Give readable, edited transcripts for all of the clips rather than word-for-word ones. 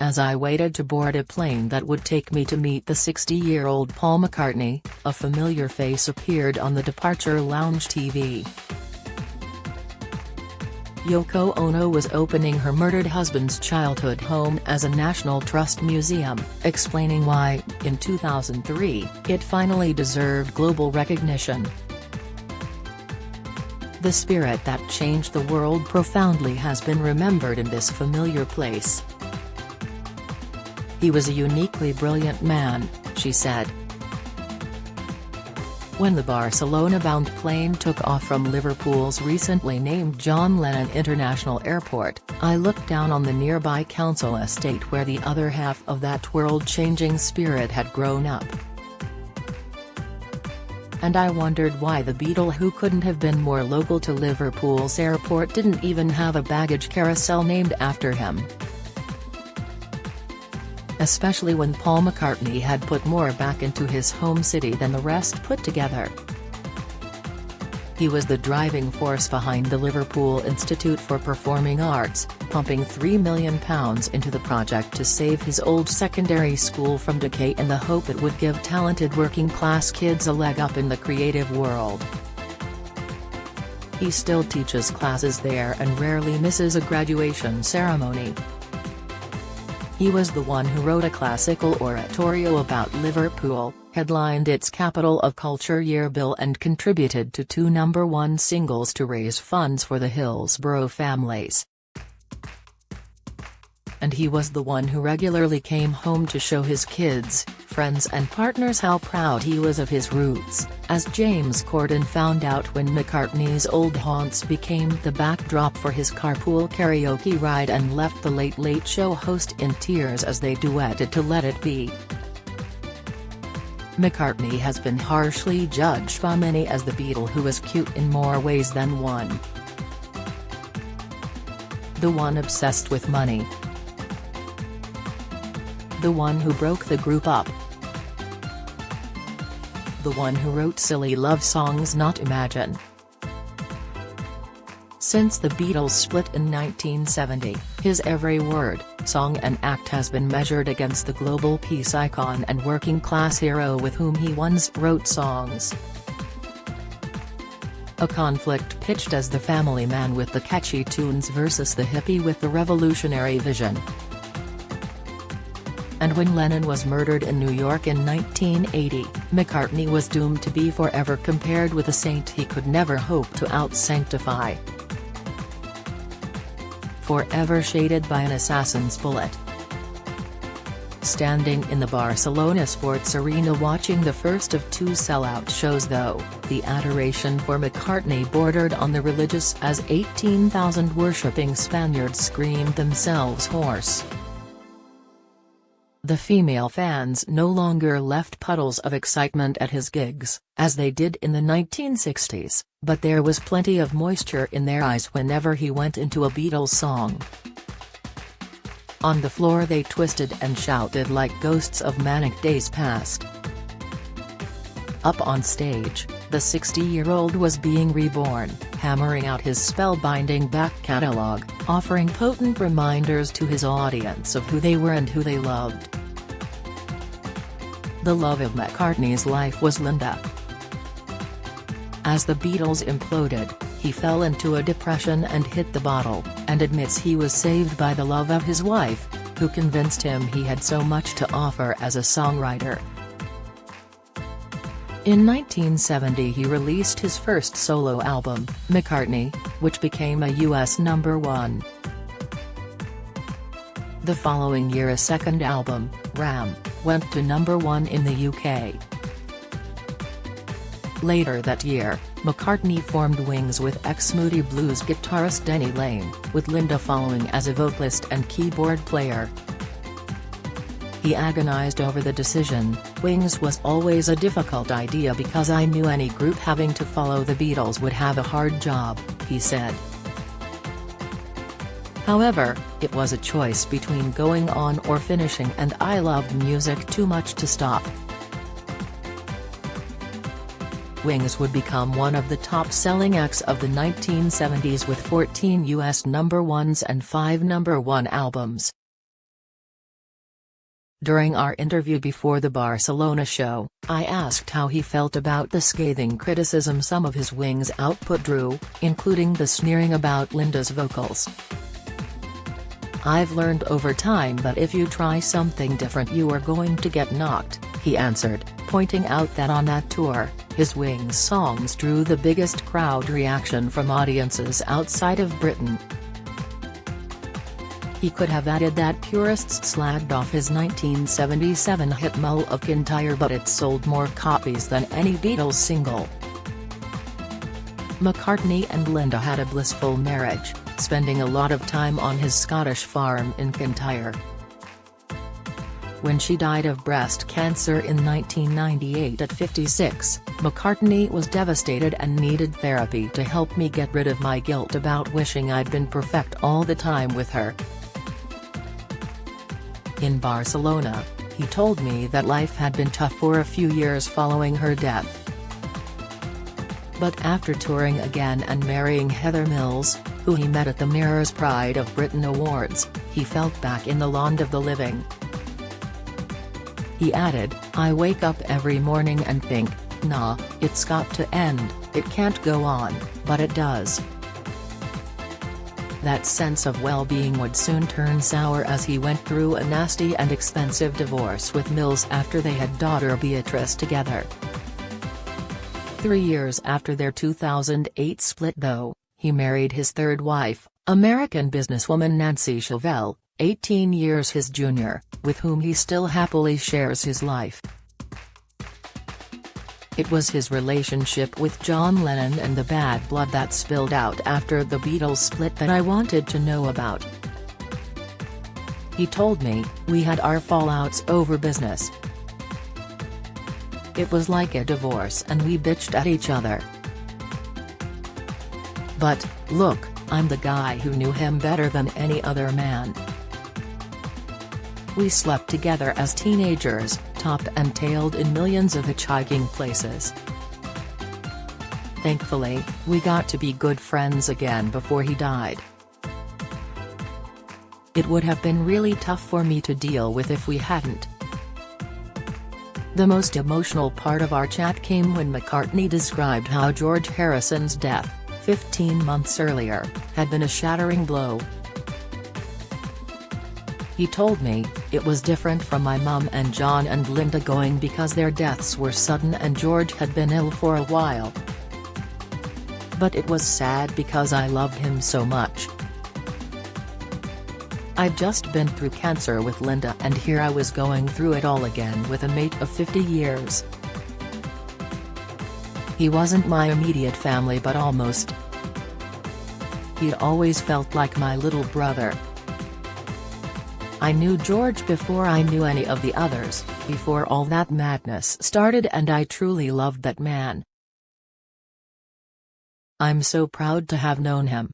as I waited to board a plane that would take me to meet the 60-year-old Paul McCartney, a familiar face appeared on the departure lounge TV. Yoko Ono was opening her murdered husband's childhood home as a National Trust museum, explaining why, in 2003, it finally deserved global recognition. The spirit that changed the world profoundly has been remembered in this familiar place. He was a uniquely brilliant man, she said. When the Barcelona-bound plane took off from Liverpool's recently named John Lennon International Airport, I looked down on the nearby council estate where the other half of that world-changing spirit had grown up. And I wondered why the Beatle, who couldn't have been more local to Liverpool's airport, didn't even have a baggage carousel named after him. Especially when Paul McCartney had put more back into his home city than the rest put together. He was the driving force behind the Liverpool Institute for Performing Arts, pumping £3 million into the project to save his old secondary school from decay in the hope it would give talented working-class kids a leg up in the creative world. He still teaches classes there and rarely misses a graduation ceremony. He was the one who wrote a classical oratorio about Liverpool, headlined its Capital of Culture yearbill and contributed to 2 number-one singles to raise funds for the Hillsborough families. And he was the one who regularly came home to show his kids, friends and partners how proud he was of his roots, as James Corden found out when McCartney's old haunts became the backdrop for his carpool karaoke ride and left the Late Late Show host in tears as they duetted to Let It Be. McCartney has been harshly judged by many as the Beatle who was cute in more ways than one. The one obsessed with money. The one who broke the group up. The one who wrote silly love songs not Imagine. Since the Beatles split in 1970, his every word, song and act has been measured against the global peace icon and working-class hero with whom he once wrote songs. A conflict pitched as the family man with the catchy tunes versus the hippie with the revolutionary vision. And when Lennon was murdered in New York in 1980, McCartney was doomed to be forever compared with a saint he could never hope to out-sanctify. Forever shaded by an assassin's bullet. Standing in the Barcelona sports arena watching the first of 2 sellout shows though, the adoration for McCartney bordered on the religious as 18,000 worshipping Spaniards screamed themselves hoarse. The female fans no longer left puddles of excitement at his gigs, as they did in the 1960s, but there was plenty of moisture in their eyes whenever he went into a Beatles song. On the floor they twisted and shouted like ghosts of manic days past. Up on stage, the 60-year-old was being reborn, hammering out his spellbinding back catalogue, offering potent reminders to his audience of who they were and who they loved. The love of McCartney's life was Linda. As the Beatles imploded, he fell into a depression and hit the bottle, and admits he was saved by the love of his wife, who convinced him he had so much to offer as a songwriter. In 1970 he released his first solo album, McCartney, which became a US #1. The following year a second album, Ram, went to #1 in the UK. Later that year, McCartney formed Wings with ex-Moody Blues guitarist Denny Laine, with Linda following as a vocalist and keyboard player. He agonized over the decision. Wings was always a difficult idea because I knew any group having to follow the Beatles would have a hard job, he said. However, it was a choice between going on or finishing, and I loved music too much to stop. Wings would become one of the top-selling acts of the 1970s with 14 US #1s and 5 #1 albums. During our interview before the Barcelona show, I asked how he felt about the scathing criticism some of his Wings output drew, including the sneering about Linda's vocals. "I've learned over time that if you try something different you are going to get knocked," he answered, pointing out that on that tour, his Wings songs drew the biggest crowd reaction from audiences outside of Britain. He could have added that purists slagged off his 1977 hit Mull of Kintyre, but it sold more copies than any Beatles single. McCartney and Linda had a blissful marriage, spending a lot of time on his Scottish farm in Kintyre. When she died of breast cancer in 1998 at 56, McCartney was devastated and needed therapy to help me get rid of my guilt about wishing I'd been perfect all the time with her. In Barcelona, he told me that life had been tough for a few years following her death. But after touring again and marrying Heather Mills, who he met at the Mirror's Pride of Britain Awards, he felt back in the land of the living. He added, "I wake up every morning and think, nah, it's got to end, it can't go on, but it does." That sense of well-being would soon turn sour as he went through a nasty and expensive divorce with Mills after they had daughter Beatrice together. 3 years after their 2008 split though, he married his third wife, American businesswoman Nancy Chauvel, 18 years his junior, with whom he still happily shares his life. It was his relationship with John Lennon and the bad blood that spilled out after the Beatles split that I wanted to know about. He told me, "We had our fallouts over business. It was like a divorce and we bitched at each other. But, look, I'm the guy who knew him better than any other man. We slept together as teenagers, topped and tailed in millions of hitchhiking places. Thankfully, we got to be good friends again before he died. It would have been really tough for me to deal with if we hadn't." The most emotional part of our chat came when McCartney described how George Harrison's death, 15 months earlier, had been a shattering blow. He told me, "It was different from my mum and John and Linda going because their deaths were sudden and George had been ill for a while. But it was sad because I loved him so much. I'd just been through cancer with Linda and here I was going through it all again with a mate of 50 years. He wasn't my immediate family but almost. He'd always felt like my little brother. I knew George before I knew any of the others, before all that madness started, and I truly loved that man. I'm so proud to have known him."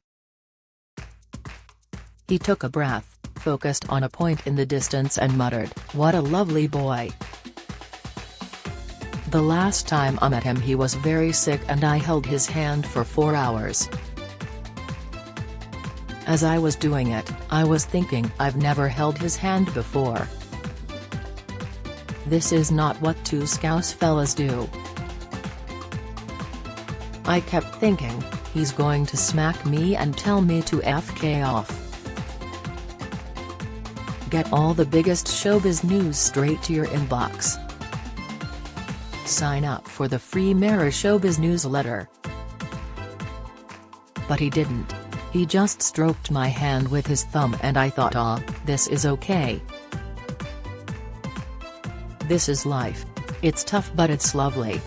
He took a breath, focused on a point in the distance and muttered, "What a lovely boy." "The last time I met him he was very sick and I held his hand for 4 hours. As I was doing it, I was thinking I've never held his hand before. This is not what two Scouse fellas do. I kept thinking, he's going to smack me and tell me to FK off. Get all the biggest showbiz news straight to your inbox. Sign up for the free Mirror Showbiz newsletter." But he didn't. He just stroked my hand with his thumb and I thought, "Ah, this is okay. This is life. It's tough but it's lovely."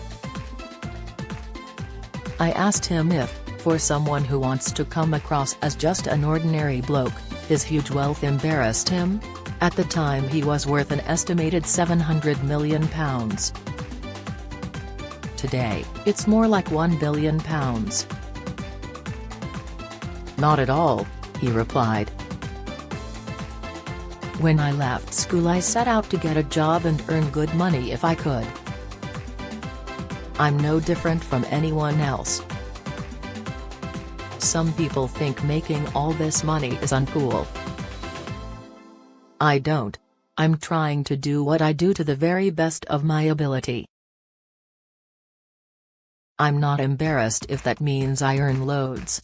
I asked him if, for someone who wants to come across as just an ordinary bloke, his huge wealth embarrassed him. At the time he was worth an estimated £700 million. Today, it's more like £1 billion. "Not at all," he replied. "When I left school I set out to get a job and earn good money if I could. I'm no different from anyone else. Some people think making all this money is uncool. I don't. I'm trying to do what I do to the very best of my ability. I'm not embarrassed if that means I earn loads.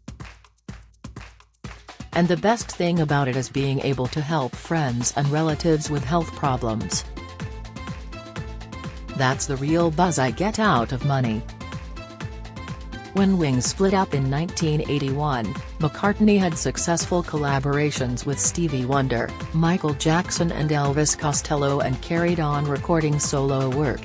And the best thing about it is being able to help friends and relatives with health problems. That's the real buzz I get out of money." When Wings split up in 1981, McCartney had successful collaborations with Stevie Wonder, Michael Jackson and Elvis Costello and carried on recording solo work.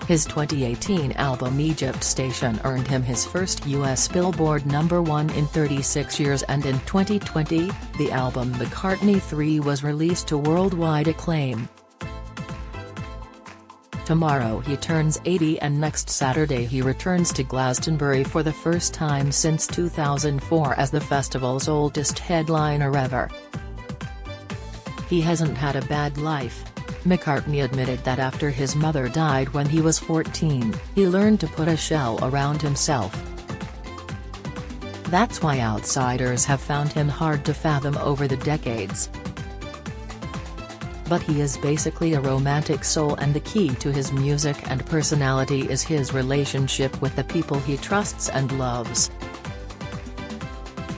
His 2018 album Egypt Station earned him his first US Billboard #1 in 36 years, and in 2020, the album McCartney 3 was released to worldwide acclaim. Tomorrow he turns 80 and next Saturday he returns to Glastonbury for the first time since 2004 as the festival's oldest headliner ever. He hasn't had a bad life. McCartney admitted that after his mother died when he was 14, he learned to put a shell around himself. That's why outsiders have found him hard to fathom over the decades. But he is basically a romantic soul, and the key to his music and personality is his relationship with the people he trusts and loves.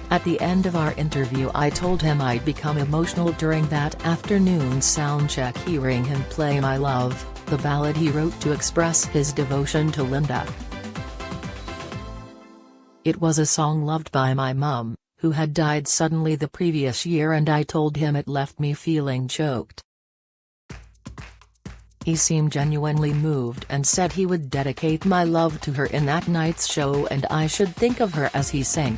At the end of our interview I told him I'd become emotional during that afternoon's soundcheck hearing him play My Love, the ballad he wrote to express his devotion to Linda. It was a song loved by my mum, who had died suddenly the previous year, and I told him it left me feeling choked. He seemed genuinely moved and said he would dedicate My Love to her in that night's show and I should think of her as he sang.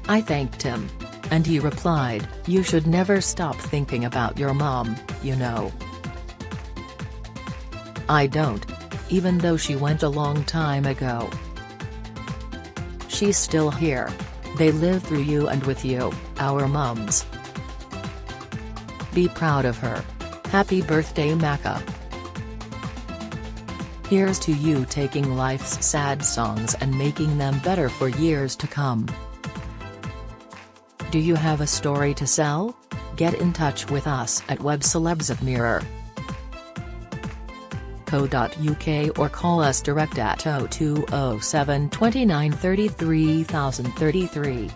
I thanked him. And he replied, "You should never stop thinking about your mom, you know." I don't. Even though she went a long time ago. She's still here. They live through you and with you, our mums. Be proud of her. Happy birthday Macca. Here's to you taking life's sad songs and making them better for years to come. Do you have a story to sell? Get in touch with us at webcelebs@mirror.co.uk or call us direct at 0207 29 33 033.